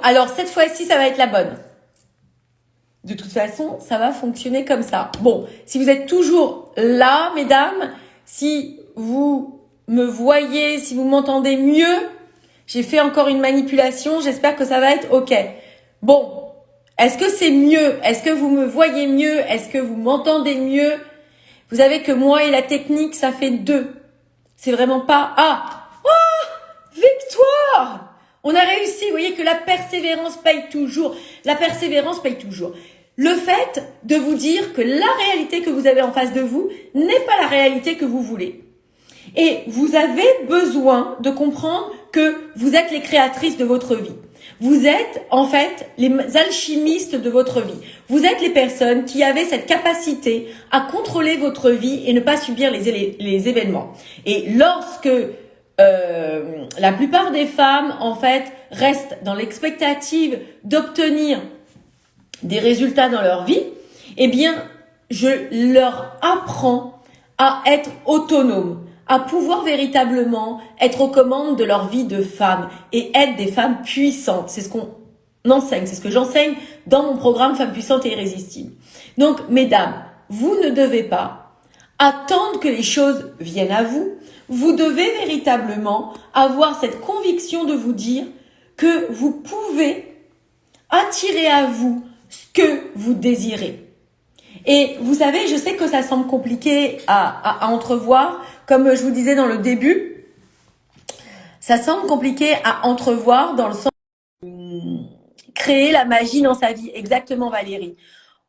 Alors, cette fois-ci, ça va être la bonne. De toute façon, ça va fonctionner comme ça. Bon, si vous êtes toujours là, mesdames, si vous me voyez, si vous m'entendez mieux, j'ai fait encore une manipulation. J'espère que ça va être OK. Bon, est-ce que c'est mieux? Est-ce que vous me voyez mieux? Est-ce que vous m'entendez mieux? Vous savez que moi et la technique, ça fait 2. C'est vraiment pas... Ah! Oh! Victoire! On a réussi. Vous voyez que la persévérance paye toujours. La persévérance paye toujours. Le fait de vous dire que la réalité que vous avez en face de vous n'est pas la réalité que vous voulez. Et vous avez besoin de comprendre que vous êtes les créatrices de votre vie. Vous êtes en fait les alchimistes de votre vie. Vous êtes les personnes qui avaient cette capacité à contrôler votre vie et ne pas subir les événements. Et lorsque la plupart des femmes en fait restent dans l'expectative d'obtenir des résultats dans leur vie, eh bien, je leur apprends à être autonomes, à pouvoir véritablement être aux commandes de leur vie de femme et être des femmes puissantes. C'est ce qu'on enseigne, c'est ce que j'enseigne dans mon programme Femmes puissantes et irrésistibles. Donc, mesdames, vous ne devez pas attendre que les choses viennent à vous. Vous devez véritablement avoir cette conviction de vous dire que vous pouvez attirer à vous ce que vous désirez. Et vous savez, je sais que ça semble compliqué à entrevoir, comme je vous disais dans le début, ça semble compliqué à entrevoir dans le sens de créer la magie dans sa vie. Exactement, Valérie.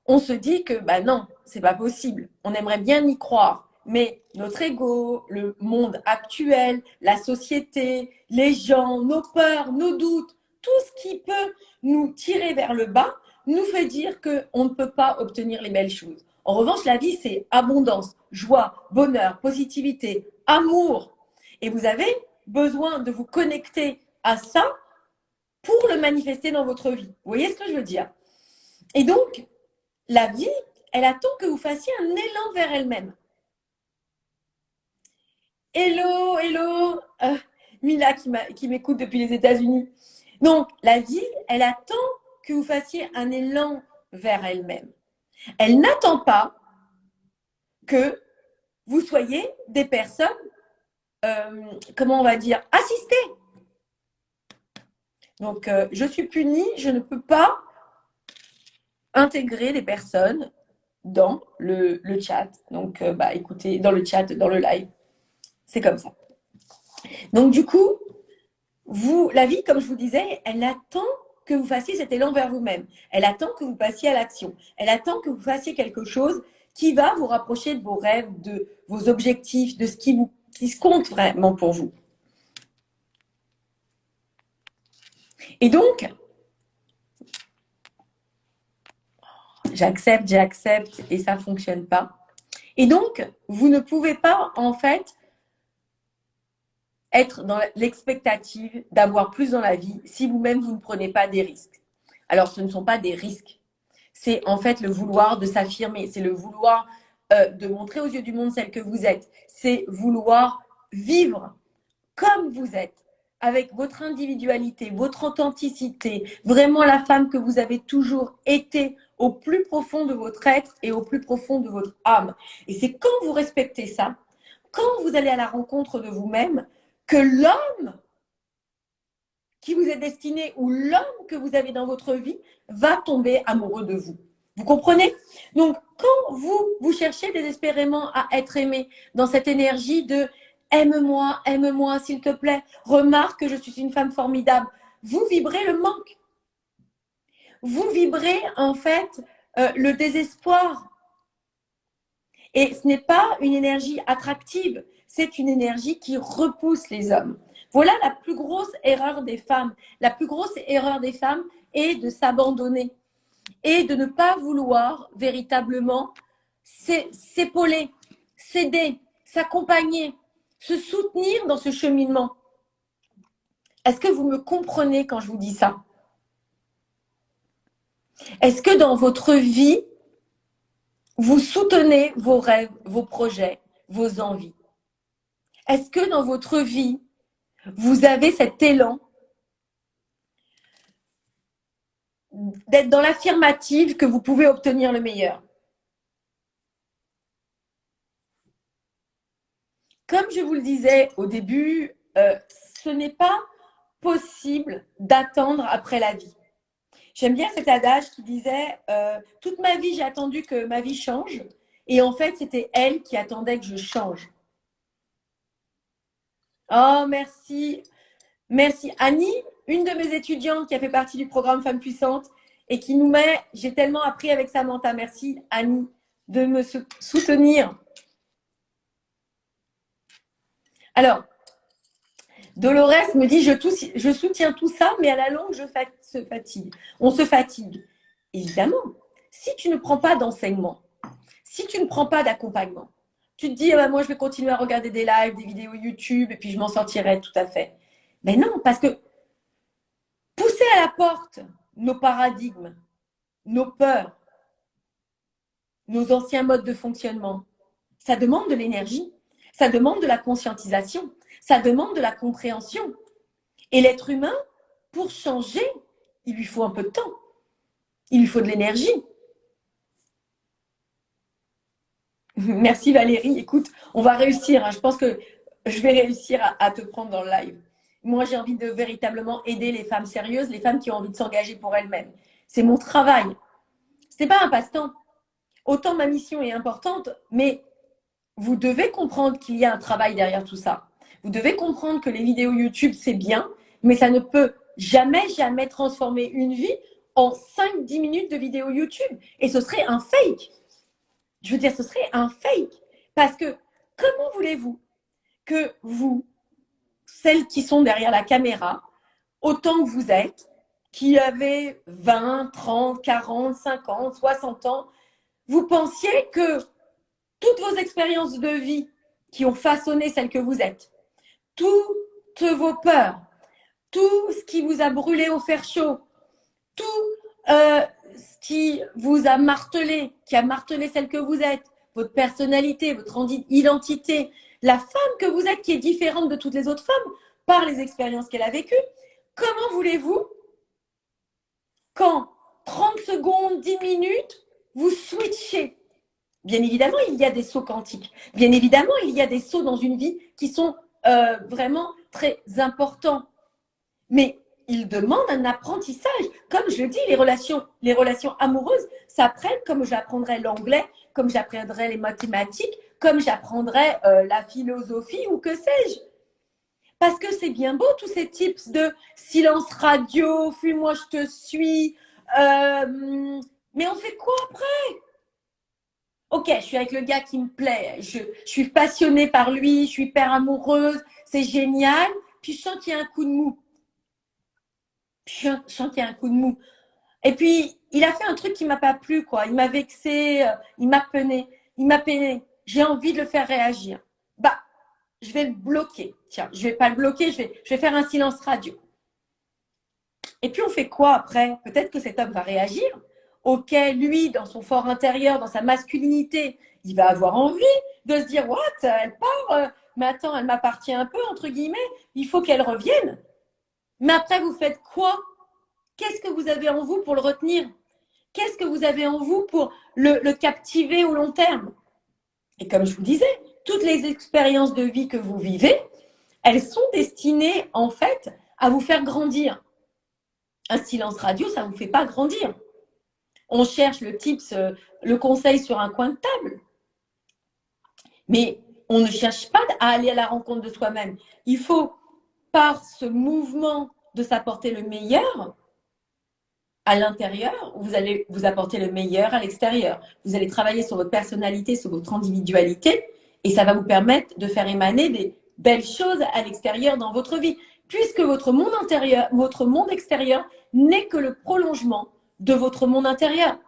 On se dit que non, c'est pas possible. On aimerait bien y croire, mais notre ego, le monde actuel, la société, les gens, nos peurs, nos doutes, tout ce qui peut nous tirer vers le bas, nous fait dire qu'on ne peut pas obtenir les belles choses. En revanche, la vie, c'est abondance, joie, bonheur, positivité, amour. Et vous avez besoin de vous connecter à ça pour le manifester dans votre vie. Vous voyez ce que je veux dire? Et donc, la vie, elle attend que vous fassiez un élan vers elle-même. Hello, hello, Mila qui m'écoute depuis les États-Unis. Donc, la vie, elle attend que vous fassiez un élan vers elle-même. Elle n'attend pas que vous soyez des personnes, comment on va dire, assistées. Donc, je suis punie, je ne peux pas intégrer les personnes dans le chat. Donc, écoutez, dans le chat, dans le live. C'est comme ça. Donc, du coup, la vie, comme je vous disais, elle attend que vous fassiez cet élan vers vous-même. Elle attend que vous passiez à l'action. Elle attend que vous fassiez quelque chose qui va vous rapprocher de vos rêves, de vos objectifs, de ce qui se compte vraiment pour vous. Et donc, j'accepte et ça ne fonctionne pas. Et donc, vous ne pouvez pas, en fait, être dans l'expectative d'avoir plus dans la vie si vous-même, vous ne prenez pas des risques. Alors, ce ne sont pas des risques. C'est en fait le vouloir de s'affirmer. C'est le vouloir de montrer aux yeux du monde celle que vous êtes. C'est vouloir vivre comme vous êtes, avec votre individualité, votre authenticité, vraiment la femme que vous avez toujours été au plus profond de votre être et au plus profond de votre âme. Et c'est quand vous respectez ça, quand vous allez à la rencontre de vous-même, que l'homme qui vous est destiné ou l'homme que vous avez dans votre vie va tomber amoureux de vous. Vous comprenez? Donc, quand vous cherchez désespérément à être aimé dans cette énergie de aime-moi, s'il te plaît, remarque que je suis une femme formidable, vous vibrez le manque. Vous vibrez en fait le désespoir. Et ce n'est pas une énergie attractive, c'est une énergie qui repousse les hommes. Voilà la plus grosse erreur des femmes. La plus grosse erreur des femmes est de s'abandonner et de ne pas vouloir véritablement s'épauler, s'aider, s'accompagner, se soutenir dans ce cheminement. Est-ce que vous me comprenez quand je vous dis ça? Est-ce que dans votre vie, vous soutenez vos rêves, vos projets, vos envies? Est-ce que dans votre vie, vous avez cet élan d'être dans l'affirmative que vous pouvez obtenir le meilleur. Comme je vous le disais au début, ce n'est pas possible d'attendre après la vie. J'aime bien cet adage qui disait toute ma vie, j'ai attendu que ma vie change. Et en fait, c'était elle qui attendait que je change. Oh, merci. Merci. Annie, une de mes étudiantes qui a fait partie du programme Femmes Puissantes et qui nous met, j'ai tellement appris avec Samantha. Merci, Annie, de me soutenir. Alors, Dolores me dit, je soutiens tout ça, mais à la longue, se fatigue. On se fatigue. Évidemment, si tu ne prends pas d'enseignement, si tu ne prends pas d'accompagnement, tu te dis, ah ben, moi, je vais continuer à regarder des lives, des vidéos YouTube, et puis je m'en sortirai tout à fait. Mais non, parce que pousser à la porte nos paradigmes, nos peurs, nos anciens modes de fonctionnement, ça demande de l'énergie, ça demande de la conscientisation, ça demande de la compréhension. Et l'être humain, pour changer, il lui faut un peu de temps. Il lui faut de l'énergie. Merci Valérie. Écoute, on va réussir. Hein. Je pense que je vais réussir à te prendre dans le live. Moi, j'ai envie de véritablement aider les femmes sérieuses, les femmes qui ont envie de s'engager pour elles-mêmes. C'est mon travail. Ce n'est pas un passe-temps. Autant ma mission est importante, mais vous devez comprendre qu'il y a un travail derrière tout ça. Vous devez comprendre que les vidéos YouTube, c'est bien, mais ça ne peut jamais, jamais transformer une vie en 5-10 minutes de vidéo YouTube. Et ce serait un fake. Je veux dire, ce serait un fake. Parce que comment voulez-vous que vous, celles qui sont derrière la caméra, autant que vous êtes, qui avez 20, 30, 40, 50, 60 ans, vous pensiez que toutes vos expériences de vie qui ont façonné celle que vous êtes, toutes vos peurs, tout ce qui vous a brûlé au fer chaud, tout ce qui vous a martelé, qui a martelé celle que vous êtes, votre personnalité, votre identité, la femme que vous êtes qui est différente de toutes les autres femmes par les expériences qu'elle a vécues, comment voulez-vous qu'en 30 secondes, 10 minutes, vous switchez? Bien évidemment, il y a des sauts quantiques. Bien évidemment, il y a des sauts dans une vie qui sont vraiment très importants. Mais il demande un apprentissage. Comme je le dis, les relations amoureuses s'apprennent comme j'apprendrais l'anglais, comme j'apprendrais les mathématiques, comme j'apprendrais la philosophie ou que sais-je. Parce que c'est bien beau tous ces tips de silence radio, fuis-moi, je te suis. Mais on fait quoi après? Ok, je suis avec le gars qui me plaît, je suis passionnée par lui, je suis hyper amoureuse, c'est génial. Puis je sens qu'il y a un coup de mou. Je sens qu'il y a un coup de mou. Et puis, il a fait un truc qui m'a pas plu, quoi. Il m'a vexé, il m'a peiné. J'ai envie de le faire réagir. Bah, je vais le bloquer. Tiens, je vais pas le bloquer, je vais faire un silence radio. Et puis, on fait quoi après? Peut-être que cet homme va réagir. Ok, lui, dans son fort intérieur, dans sa masculinité, il va avoir envie de se dire, what, elle part, mais attends, elle m'appartient un peu, entre guillemets, il faut qu'elle revienne. Mais après, vous faites quoi? Qu'est-ce que vous avez en vous pour le retenir? Qu'est-ce que vous avez en vous pour le captiver au long terme? Et comme je vous disais, toutes les expériences de vie que vous vivez, elles sont destinées en fait à vous faire grandir. Un silence radio, ça ne vous fait pas grandir. On cherche le tips, le conseil sur un coin de table. Mais on ne cherche pas à aller à la rencontre de soi-même. Il faut, par ce mouvement de s'apporter le meilleur, à l'intérieur, vous allez vous apporter le meilleur à l'extérieur. Vous allez travailler sur votre personnalité, sur votre individualité, et ça va vous permettre de faire émaner des belles choses à l'extérieur dans votre vie, puisque votre monde intérieur, votre monde extérieur n'est que le prolongement de votre monde intérieur.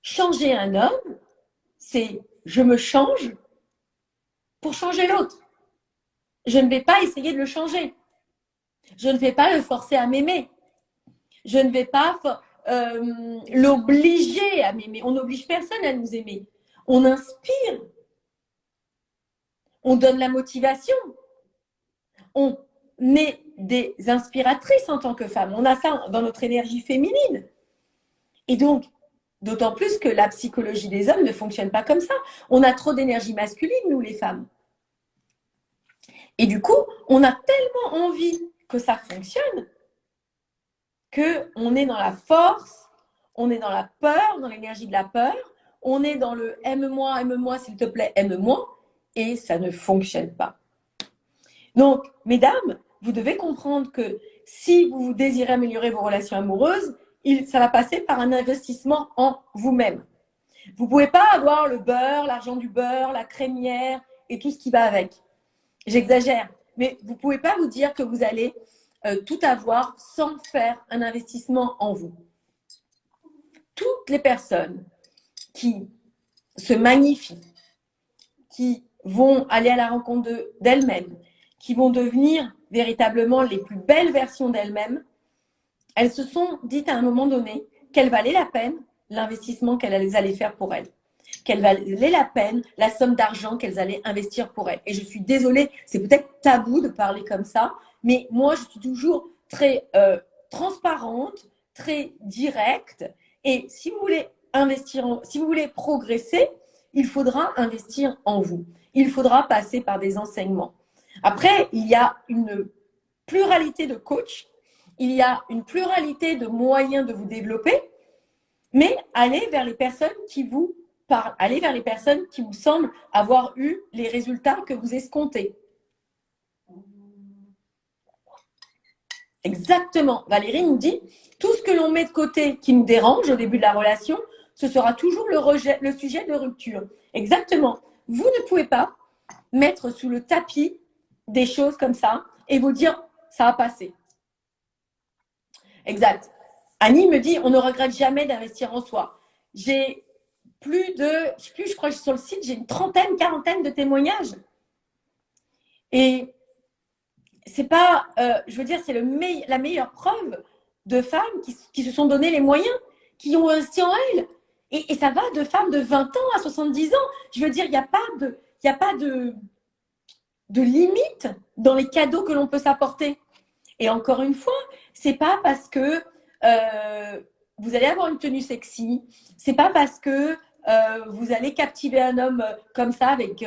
Changer un homme, c'est je me change pour changer l'autre. Je ne vais pas essayer de le changer. Je ne vais pas le forcer à m'aimer. Je ne vais pas l'obliger à m'aimer. On n'oblige personne à nous aimer. On inspire. On donne la motivation. On met des inspiratrices en tant que femmes. On a ça dans notre énergie féminine. Et donc, d'autant plus que la psychologie des hommes ne fonctionne pas comme ça. On a trop d'énergie masculine, nous les femmes. Et du coup, on a tellement envie que ça fonctionne qu'on est dans la force, on est dans la peur, dans l'énergie de la peur, on est dans le aime-moi, s'il te plaît, aime-moi, et ça ne fonctionne pas. Donc, mesdames, vous devez comprendre que si vous désirez améliorer vos relations amoureuses, ça va passer par un investissement en vous-même. Vous ne pouvez pas avoir le beurre, l'argent du beurre, la crémière et tout ce qui va avec. J'exagère, mais vous ne pouvez pas vous dire que vous allez tout avoir sans faire un investissement en vous. Toutes les personnes qui se magnifient, qui vont aller à la rencontre d'elles-mêmes, qui vont devenir véritablement les plus belles versions d'elles-mêmes, elles se sont dites à un moment donné qu'elle valait la peine l'investissement qu'elles allaient faire pour elles, qu'elle valait la peine la somme d'argent qu'elles allaient investir pour elles. Et je suis désolée, c'est peut-être tabou de parler comme ça, mais moi, je suis toujours très transparente, très directe. Et si vous voulez investir, si vous voulez progresser, il faudra investir en vous. Il faudra passer par des enseignements. Après, il y a une pluralité de coachs, il y a une pluralité de moyens de vous développer, mais allez vers les personnes qui vous parlent, allez vers les personnes qui vous semblent avoir eu les résultats que vous escomptez. Exactement. Valérie nous dit, tout ce que l'on met de côté qui nous dérange au début de la relation, ce sera toujours le sujet de rupture. Exactement. Vous ne pouvez pas mettre sous le tapis des choses comme ça et vous dire, ça va passer. Exact. Annie me dit, on ne regrette jamais d'investir en soi. J'ai plus de, je crois que sur le site, j'ai une trentaine, quarantaine de témoignages. Et c'est pas, je veux dire, c'est la meilleure preuve de femmes qui se sont donné les moyens, qui ont investi en elles. Et ça va de femmes de 20 ans à 70 ans. Je veux dire, il n'y a pas de limite dans les cadeaux que l'on peut s'apporter. Et encore une fois, c'est pas parce que vous allez avoir une tenue sexy, c'est pas parce que vous allez captiver un homme comme ça avec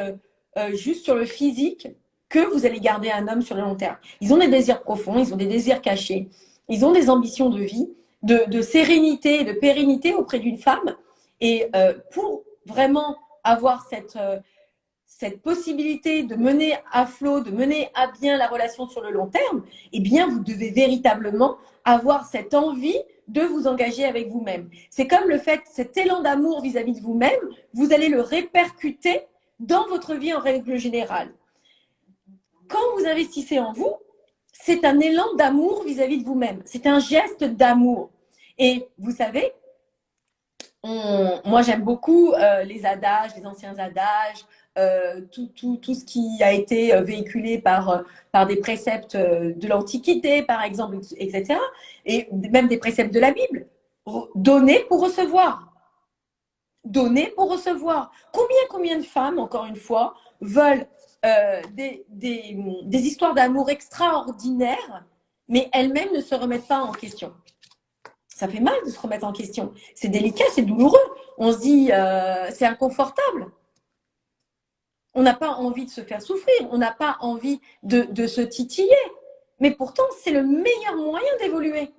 juste sur le physique que vous allez garder un homme sur le long terme. Ils ont des désirs profonds, ils ont des désirs cachés, ils ont des ambitions de vie, de sérénité, de pérennité auprès d'une femme. Et pour vraiment avoir cette possibilité de mener à flot, de mener à bien la relation sur le long terme, eh bien, vous devez véritablement avoir cette envie de vous engager avec vous-même. C'est comme le fait, cet élan d'amour vis-à-vis de vous-même, vous allez le répercuter dans votre vie en règle générale. Quand vous investissez en vous, c'est un élan d'amour vis-à-vis de vous-même. C'est un geste d'amour. Et vous savez, moi j'aime beaucoup les adages, les anciens adages, tout ce qui a été véhiculé par des préceptes de l'Antiquité, par exemple, etc. Et même des préceptes de la Bible. Donner pour recevoir. Donner pour recevoir. Combien de femmes, encore une fois, veulent des histoires d'amour extraordinaires, mais elles-mêmes ne se remettent pas en question. Ça fait mal de se remettre en question. C'est délicat, c'est douloureux. On se dit, c'est inconfortable. On n'a pas envie de se faire souffrir. On n'a pas envie de se titiller. Mais pourtant, c'est le meilleur moyen d'évoluer.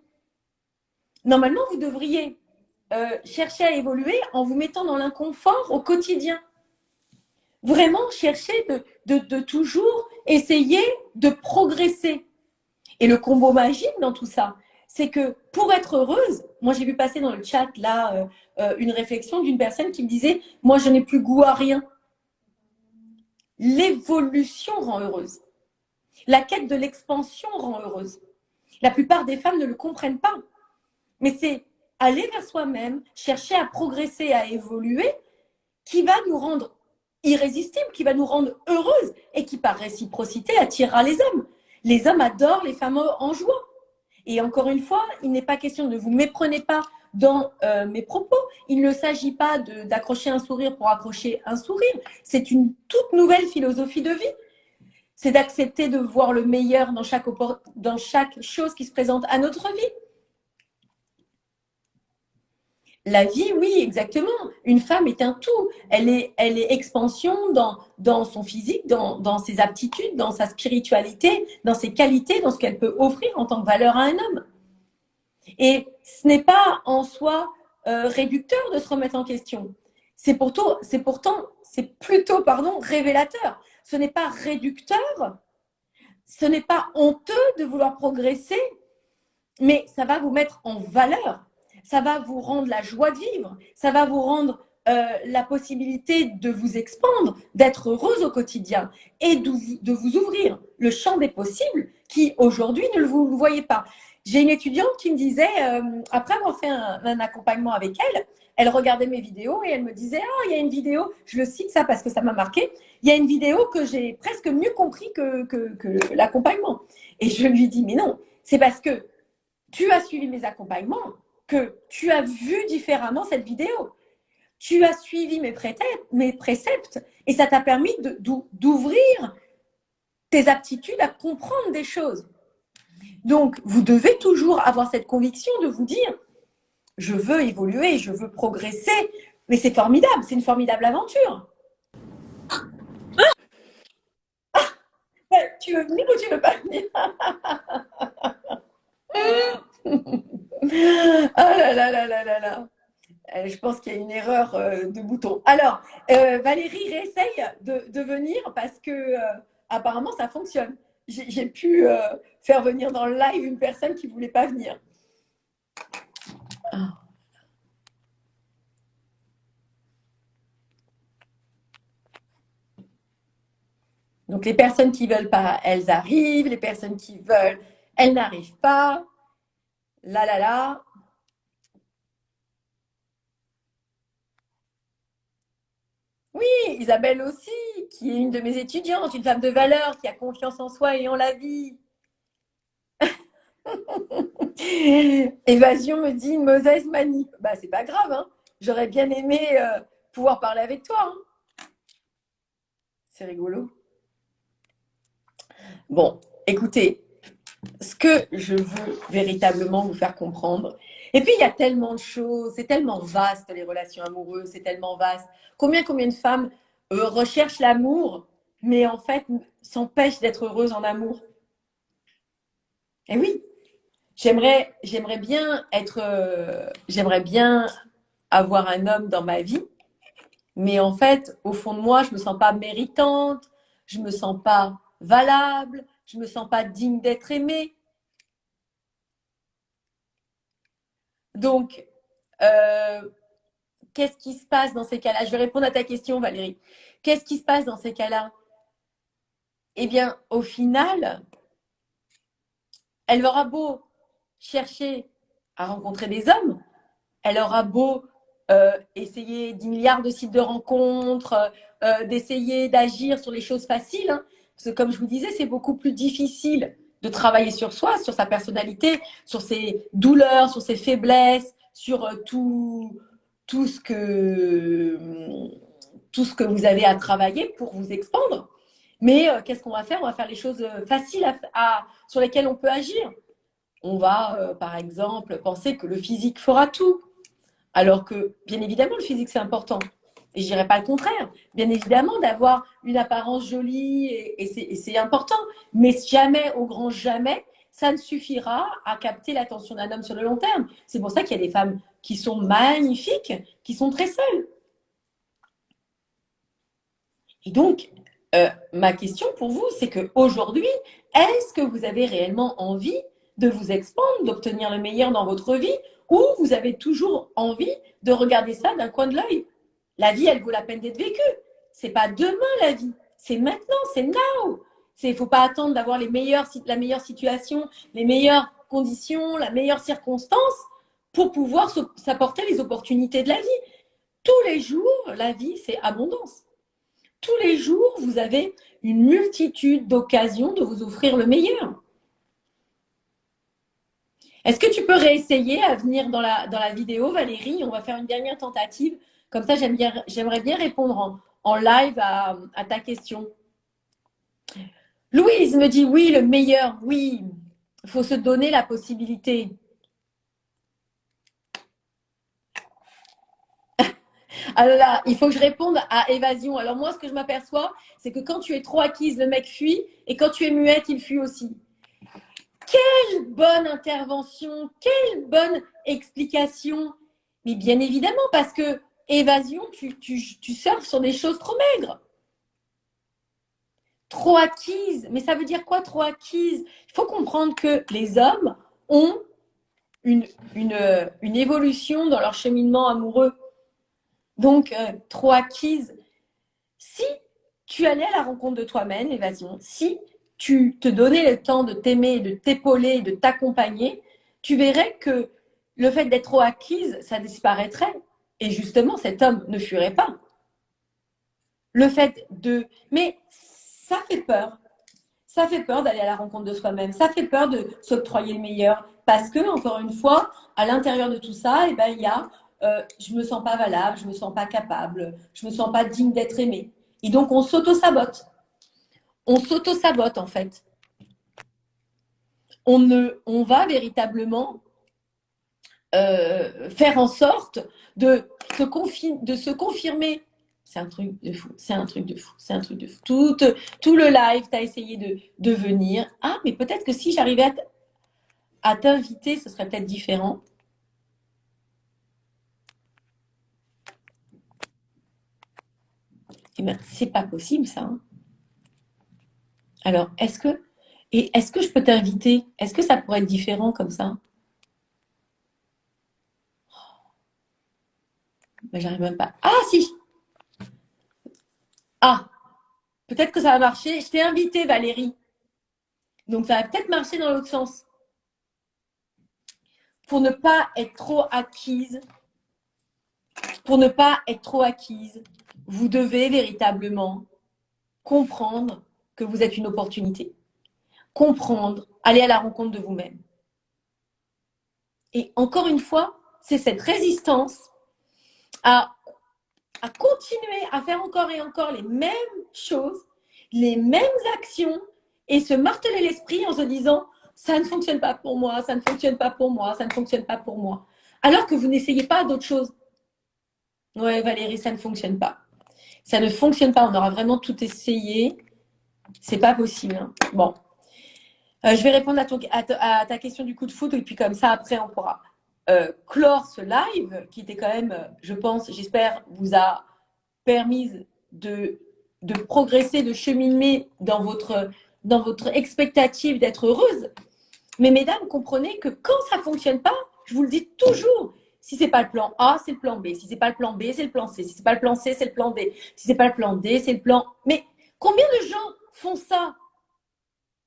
Normalement, vous devriez chercher à évoluer en vous mettant dans l'inconfort au quotidien. Vraiment chercher de toujours essayer de progresser. Et le combo magique dans tout ça, c'est que pour être heureuse, moi j'ai vu passer dans le chat là une réflexion d'une personne qui me disait « Moi je n'ai plus goût à rien ». L'évolution rend heureuse. La quête de l'expansion rend heureuse. La plupart des femmes ne le comprennent pas. Mais c'est aller vers soi-même, chercher à progresser, à évoluer, qui va nous rendre irrésistibles, qui va nous rendre heureuses et qui par réciprocité attirera les hommes. Les hommes adorent les femmes en joie. Et encore une fois, il n'est pas question de vous méprenez pas dans mes propos. Il ne s'agit pas d'accrocher un sourire pour accrocher un sourire. C'est une toute nouvelle philosophie de vie. C'est d'accepter de voir le meilleur dans chaque chose qui se présente à notre vie. La vie, oui, exactement. Une femme est un tout. Elle est expansion dans son physique, dans ses aptitudes, dans sa spiritualité, dans ses qualités, dans ce qu'elle peut offrir en tant que valeur à un homme. Et ce n'est pas en soi réducteur de se remettre en question. C'est plutôt, révélateur. Ce n'est pas réducteur, ce n'est pas honteux de vouloir progresser, mais ça va vous mettre en valeur. Ça va vous rendre la joie de vivre. Ça va vous rendre la possibilité de vous expandre, d'être heureuse au quotidien et de vous ouvrir le champ des possibles qui, aujourd'hui, ne vous le voyez pas. J'ai une étudiante qui me disait, après avoir fait un accompagnement avec elle, elle regardait mes vidéos et elle me disait, ah, il y a une vidéo, je le cite ça parce que ça m'a marqué, il y a une vidéo que j'ai presque mieux compris que l'accompagnement. Et je lui dis, mais non, c'est parce que tu as suivi mes accompagnements que tu as vu différemment cette vidéo. Tu as suivi mes préceptes et ça t'a permis d'ouvrir tes aptitudes à comprendre des choses. Donc, vous devez toujours avoir cette conviction de vous dire, je veux évoluer, je veux progresser, mais c'est formidable, c'est une formidable aventure. Tu veux venir ou tu veux pas venir? Oh là là là là là là. Je pense qu'il y a une erreur de bouton. Alors, Valérie réessaye de venir parce que apparemment ça fonctionne. J'ai pu faire venir dans le live une personne qui ne voulait pas venir. Ah. Donc les personnes qui ne veulent pas, elles arrivent. Les personnes qui veulent, elles n'arrivent pas. Là là là. Oui, Isabelle aussi, qui est une de mes étudiantes, une femme de valeur, qui a confiance en soi et en la vie. Évasion me dit une mauvaise manie. Bah, c'est pas grave, hein. J'aurais bien aimé pouvoir parler avec toi, hein. C'est rigolo. Bon, écoutez, ce que je veux véritablement vous faire comprendre, et puis il y a tellement de choses, c'est tellement vaste les relations amoureuses, c'est tellement vaste. Combien de femmes recherchent l'amour, mais en fait s'empêchent d'être heureuses en amour? Eh oui, j'aimerais bien j'aimerais bien avoir un homme dans ma vie, mais en fait, au fond de moi, je me sens pas méritante, je me sens pas valable, je me sens pas digne d'être aimée. Donc, euh, qu'est-ce qui se passe dans ces cas-là? Je vais répondre à ta question, Valérie. Qu'est-ce qui se passe dans ces cas-là? Eh bien, au final, elle aura beau chercher à rencontrer des hommes, elle aura beau essayer 10 milliards de sites de rencontres, d'essayer d'agir sur les choses faciles, hein, parce que comme je vous disais, c'est beaucoup plus difficile de travailler sur soi, sur sa personnalité, sur ses douleurs, sur ses faiblesses, sur tout ce que tout ce que vous avez à travailler pour vous expandre. Mais qu'est-ce qu'on va faire? On va faire les choses faciles sur lesquelles on peut agir. On va, par exemple, penser que le physique fera tout. Alors que, bien évidemment, le physique, c'est important. Et je dirais pas le contraire. Bien évidemment, d'avoir une apparence jolie, et c'est important. Mais jamais, au grand jamais, ça ne suffira à capter l'attention d'un homme sur le long terme. C'est pour ça qu'il y a des femmes qui sont magnifiques, qui sont très seules. Et donc, ma question pour vous, c'est qu'aujourd'hui, est-ce que vous avez réellement envie de vous expandre, d'obtenir le meilleur dans votre vie, ou vous avez toujours envie de regarder ça d'un coin de l'œil? La vie, elle vaut la peine d'être vécue. C'est pas demain la vie, c'est maintenant, c'est now. Il ne faut pas attendre d'avoir la meilleure situation, les meilleures conditions, la meilleure circonstance pour pouvoir s'apporter les opportunités de la vie. Tous les jours, la vie, c'est abondance. Tous les jours, vous avez une multitude d'occasions de vous offrir le meilleur. Est-ce que tu peux réessayer à venir dans la vidéo, Valérie? On va faire une dernière tentative. Comme ça, j'aimerais bien répondre en live à ta question. Louise me dit oui, le meilleur, oui. Il faut se donner la possibilité. Alors là, il faut que je réponde à évasion. Alors moi, ce que je m'aperçois, c'est que quand tu es trop acquise, le mec fuit, et quand tu es muette, il fuit aussi. Quelle bonne intervention, quelle bonne explication. Mais bien évidemment, parce que évasion, tu surfes sur des choses trop maigres. Trop acquise. Mais ça veut dire quoi, trop acquise? Il faut comprendre que les hommes ont une, une évolution dans leur cheminement amoureux. Donc, trop acquise. Si tu allais à la rencontre de toi-même, évasion, si tu te donnais le temps de t'aimer, de t'épauler, de t'accompagner, tu verrais que le fait d'être trop acquise, ça disparaîtrait. Et justement, cet homme ne fuirait pas. Le fait de... Mais ça fait peur. Ça fait peur d'aller à la rencontre de soi-même. Ça fait peur de s'octroyer le meilleur. Parce que, encore une fois, à l'intérieur de tout ça, eh ben, il y a je me sens pas valable, je me sens pas capable, je me sens pas digne d'être aimé. Et donc, on s'auto-sabote. On s'auto-sabote, en fait. On va véritablement faire en sorte de se confirmer. C'est un truc de fou, c'est un truc de fou, c'est un truc de fou. Tout le live, tu as essayé de venir. Ah, mais peut-être que si j'arrivais à t'inviter, ce serait peut-être différent. Eh bien, c'est pas possible, ça. Hein. Alors, est-ce que je peux t'inviter? Est-ce que ça pourrait être différent comme ça? Ben, j'arrive même pas. Ah, si! Ah, peut-être que ça va marcher. Je t'ai invité, Valérie. Donc, ça va peut-être marcher dans l'autre sens. Pour ne pas être trop acquise, pour ne pas être trop acquise, vous devez véritablement comprendre que vous êtes une opportunité. Comprendre, aller à la rencontre de vous-même. Et encore une fois, c'est cette résistance à, à continuer à faire encore et encore les mêmes choses, les mêmes actions et se marteler l'esprit en se disant ça ne fonctionne pas pour moi, ça ne fonctionne pas pour moi, ça ne fonctionne pas pour moi. Alors que vous n'essayez pas d'autres choses. Ouais, Valérie, ça ne fonctionne pas. Ça ne fonctionne pas. On aura vraiment tout essayé. C'est pas possible. Hein. Bon. Je vais répondre à ta question du coup de foot et puis comme ça, après, on pourra clore ce live qui était quand même, je pense, j'espère, vous a permis de, de progresser, de cheminer dans votre expectative d'être heureuse. Mais mesdames, comprenez que quand ça ne fonctionne pas, je vous le dis toujours, si c'est pas le plan A, c'est le plan B. Si c'est pas le plan B, c'est le plan C. Si c'est pas le plan C, c'est le plan D. Si c'est pas le plan D, c'est le plan. Mais combien de gens font ça?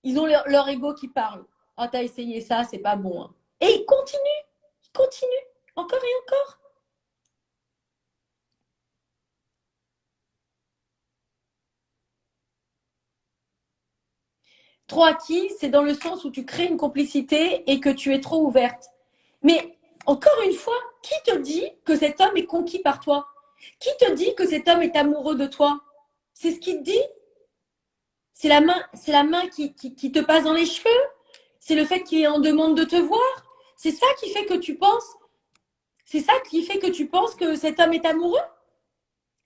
Ils ont leur ego qui parle. Ah, t'as essayé ça, c'est pas bon. Hein. Et ils continuent, encore et encore. Trop acquis, c'est dans le sens où tu crées une complicité et que tu es trop ouverte. Mais encore une fois, qui te dit que cet homme est conquis par toi? Qui te dit que cet homme est amoureux de toi? C'est ce qu'il te dit? C'est la main qui te passe dans les cheveux? C'est le fait qu'il est en demande de te voir? C'est ça qui fait que tu penses? C'est ça qui fait que tu penses que cet homme est amoureux?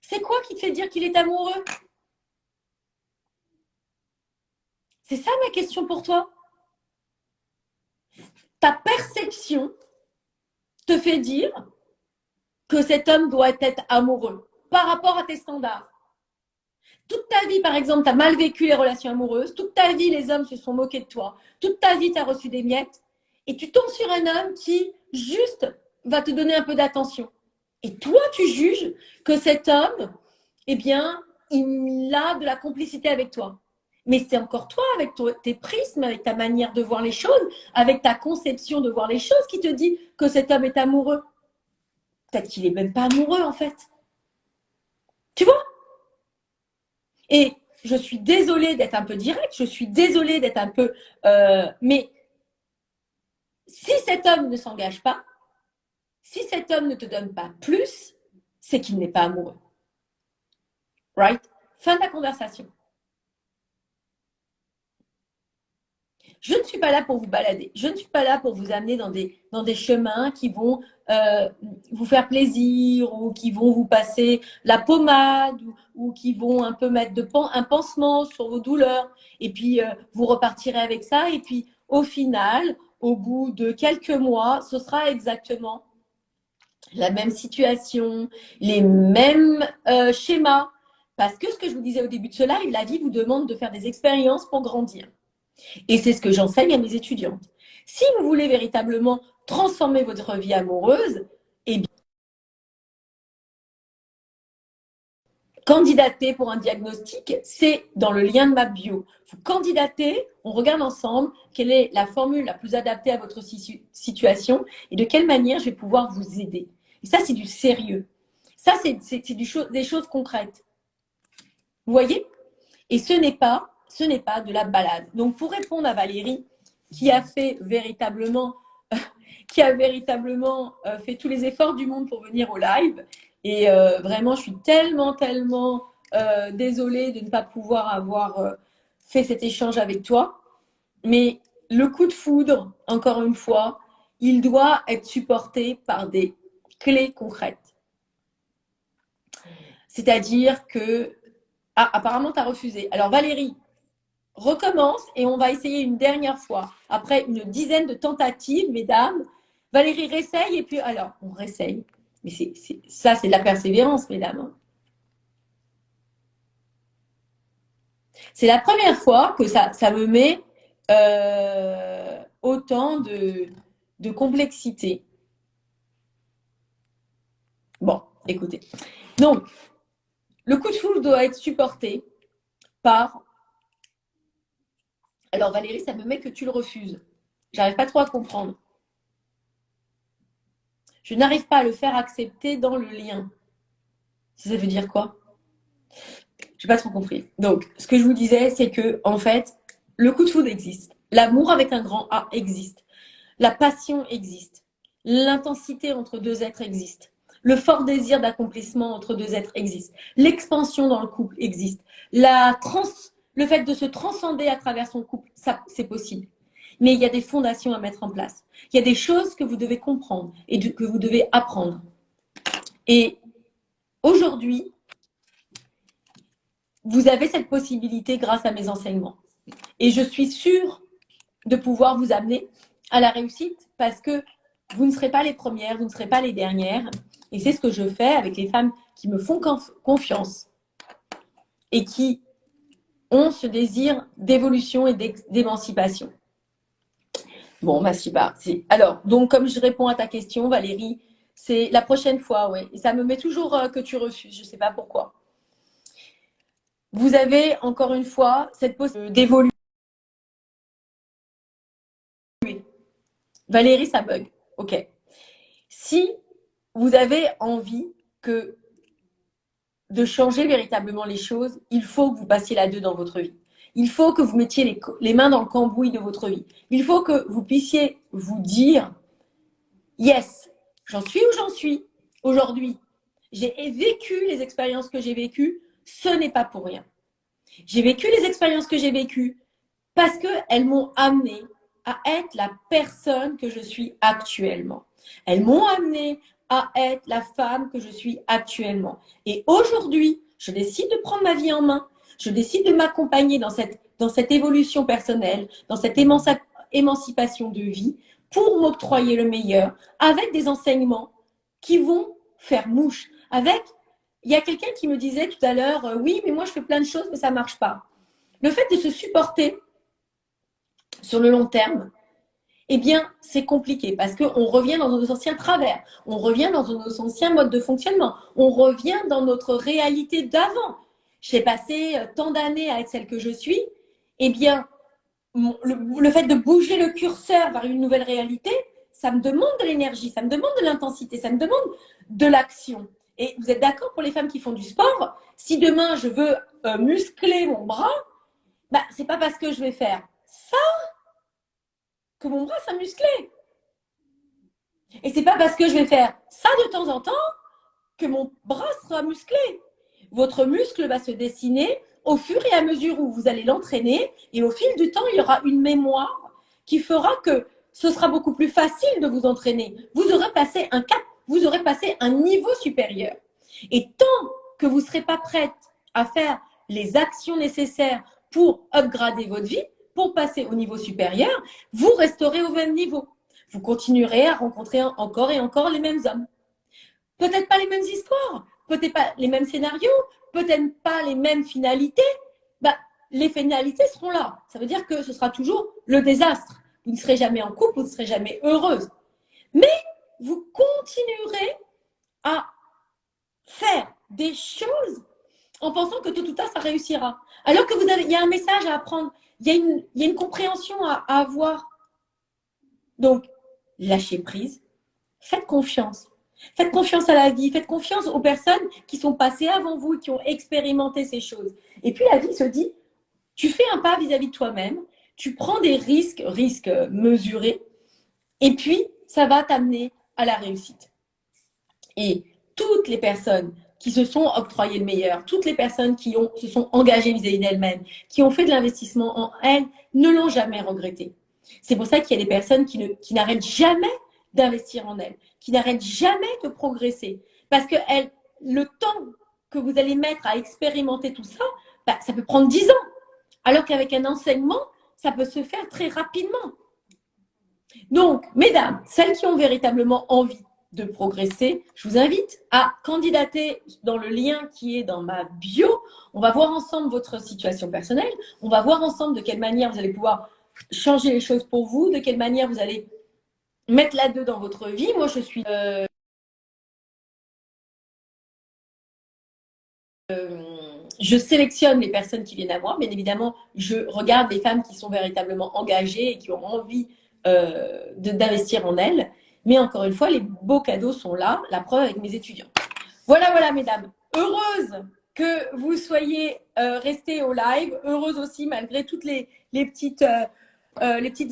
C'est quoi qui te fait dire qu'il est amoureux? C'est ça ma question pour toi. Ta perception te fait dire que cet homme doit être amoureux par rapport à tes standards. Toute ta vie, par exemple, tu as mal vécu les relations amoureuses. Toute ta vie, les hommes se sont moqués de toi. Toute ta vie, tu as reçu des miettes. Et tu tombes sur un homme qui, juste, va te donner un peu d'attention. Et toi, tu juges que cet homme, eh bien, il a de la complicité avec toi. Mais c'est encore toi, avec tes prismes, avec ta manière de voir les choses, avec ta conception de voir les choses, qui te dit que cet homme est amoureux. Peut-être qu'il n'est même pas amoureux, en fait. Tu vois? Et je suis désolée d'être un peu directe, je suis désolée d'être un peu... mais si cet homme ne s'engage pas, si cet homme ne te donne pas plus, c'est qu'il n'est pas amoureux. Right? Fin de la conversation. Je ne suis pas là pour vous balader. Je ne suis pas là pour vous amener dans des chemins qui vont vous faire plaisir ou qui vont vous passer la pommade ou qui vont un peu mettre un pansement sur vos douleurs. Et puis, vous repartirez avec ça. Et puis, au final, au bout de quelques mois, ce sera exactement la même situation, les mêmes schémas. Parce que ce que je vous disais au début de ce live, la vie vous demande de faire des expériences pour grandir. Et c'est ce que j'enseigne à mes étudiantes. Si vous voulez véritablement transformer votre vie amoureuse, eh bien, candidater pour un diagnostic, c'est dans le lien de ma bio. Vous candidatez, on regarde ensemble quelle est la formule la plus adaptée à votre situation et de quelle manière je vais pouvoir vous aider. Et ça, c'est du sérieux. Ça, c'est des choses concrètes. Vous voyez? Et ce n'est pas de la balade. Donc, pour répondre à Valérie, qui a véritablement fait tous les efforts du monde pour venir au live, et vraiment, je suis tellement désolée de ne pas pouvoir avoir fait cet échange avec toi. Mais le coup de foudre, encore une fois, il doit être supporté par des clés concrètes. C'est-à-dire que, apparemment, tu as refusé. Alors, Valérie, recommence et on va essayer une dernière fois. Après une dizaine de tentatives, mesdames, Valérie réessaye et puis, alors, on réessaye. Mais ça, c'est de la persévérance, mesdames. C'est la première fois que ça me met autant de complexité. Bon, écoutez. Donc, le coup de foudre doit être supporté par... Alors, Valérie, ça me met que tu le refuses. J'arrive pas trop à comprendre. Je n'arrive pas à le faire accepter dans le lien. Ça veut dire quoi? Je n'ai pas trop compris. Donc, ce que je vous disais, c'est que, en fait, le coup de foudre existe. L'amour avec un grand A existe. La passion existe. L'intensité entre deux êtres existe. Le fort désir d'accomplissement entre deux êtres existe. L'expansion dans le couple existe. Le fait de se transcender à travers son couple, ça, c'est possible. Mais il y a des fondations à mettre en place. Il y a des choses que vous devez comprendre et que vous devez apprendre. Et aujourd'hui, vous avez cette possibilité grâce à mes enseignements. Et je suis sûre de pouvoir vous amener à la réussite parce que vous ne serez pas les premières, vous ne serez pas les dernières. Et c'est ce que je fais avec les femmes qui me font confiance et qui ont ce désir d'évolution et d'émancipation. Bon, bah super. Alors, donc comme je réponds à ta question, Valérie, c'est la prochaine fois, ouais. Et ça me met toujours que tu refuses, je ne sais pas pourquoi. Vous avez encore une fois cette possibilité d'évoluer. Valérie, ça bug. Ok. Si vous avez envie de changer véritablement les choses, il faut que vous passiez la 2 dans votre vie. Il faut que vous mettiez les mains dans le cambouis de votre vie. Il faut que vous puissiez vous dire yes, j'en suis où j'en suis aujourd'hui. J'ai vécu les expériences que j'ai vécues, ce n'est pas pour rien. J'ai vécu les expériences que j'ai vécues parce qu'elles m'ont amené à être la personne que je suis actuellement. Elles m'ont amené à être la femme que je suis actuellement. Et aujourd'hui, je décide de prendre ma vie en main. Je décide de m'accompagner dans cette évolution personnelle, dans cette émancipation de vie pour m'octroyer le meilleur avec des enseignements qui vont faire mouche. Il y a quelqu'un qui me disait tout à l'heure, oui, mais moi je fais plein de choses, mais ça ne marche pas. Le fait de se supporter sur le long terme, eh bien, c'est compliqué parce qu'on revient dans nos anciens travers, on revient dans nos anciens modes de fonctionnement, on revient dans notre réalité d'avant. J'ai passé tant d'années à être celle que je suis, eh bien, le fait de bouger le curseur vers une nouvelle réalité, ça me demande de l'énergie, ça me demande de l'intensité, ça me demande de l'action. Et vous êtes d'accord pour les femmes qui font du sport? Si demain je veux muscler mon bras, bah, c'est pas parce que je vais faire ça que mon bras sera musclé. Et c'est pas parce que je vais faire ça de temps en temps que mon bras sera musclé. Votre muscle va se dessiner au fur et à mesure où vous allez l'entraîner et au fil du temps, il y aura une mémoire qui fera que ce sera beaucoup plus facile de vous entraîner. Vous aurez passé un cap, vous aurez passé un niveau supérieur. Et tant que vous ne serez pas prête à faire les actions nécessaires pour upgrader votre vie, pour passer au niveau supérieur, vous resterez au même niveau. Vous continuerez à rencontrer encore et encore les mêmes hommes. Peut-être pas les mêmes histoires, peut-être pas les mêmes scénarios, peut-être pas les mêmes finalités. Les finalités seront là. Ça veut dire que ce sera toujours le désastre. Vous ne serez jamais en couple, vous ne serez jamais heureuse. Mais vous continuerez à faire des choses en pensant que tout ça réussira. Alors que il y a un message à apprendre, il y a une compréhension à avoir. Donc, lâchez prise, faites confiance. Faites confiance à la vie, faites confiance aux personnes qui sont passées avant vous et qui ont expérimenté ces choses. Et puis la vie se dit, tu fais un pas vis-à-vis de toi-même, tu prends des risques mesurés, et puis ça va t'amener à la réussite. Et toutes les personnes qui se sont octroyées le meilleur, toutes les personnes qui se sont engagées vis-à-vis d'elles-mêmes, qui ont fait de l'investissement en elles, ne l'ont jamais regretté. C'est pour ça qu'il y a des personnes qui n'arrêtent jamais d'investir en elles, qui n'arrêtent jamais de progresser. Parce que le temps que vous allez mettre à expérimenter tout ça, ça peut prendre 10 ans. Alors qu'avec un enseignement, ça peut se faire très rapidement. Donc, mesdames, celles qui ont véritablement envie de progresser, je vous invite à candidater dans le lien qui est dans ma bio. On va voir ensemble votre situation personnelle. On va voir ensemble de quelle manière vous allez pouvoir changer les choses pour vous, de quelle manière vous allez mettre la 2 dans votre vie. Moi, je suis... je sélectionne les personnes qui viennent à moi. Bien évidemment, je regarde les femmes qui sont véritablement engagées et qui ont envie d'investir en elles. Mais encore une fois, les beaux cadeaux sont là, la preuve avec mes étudiants. Voilà, mesdames. Heureuse que vous soyez restées au live. Heureuse aussi, malgré toutes les petites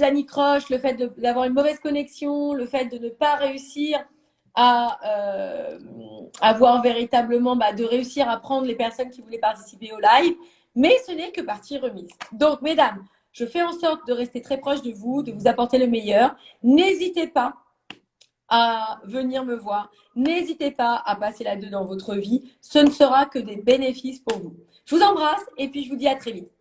anicroches, le fait d'avoir une mauvaise connexion, le fait de ne pas réussir à avoir véritablement, de réussir à prendre les personnes qui voulaient participer au live. Mais ce n'est que partie remise. Donc, mesdames, je fais en sorte de rester très proche de vous, de vous apporter le meilleur. N'hésitez pas à venir me voir. N'hésitez pas à passer la 2 dans votre vie. Ce ne sera que des bénéfices pour vous. Je vous embrasse et puis je vous dis à très vite.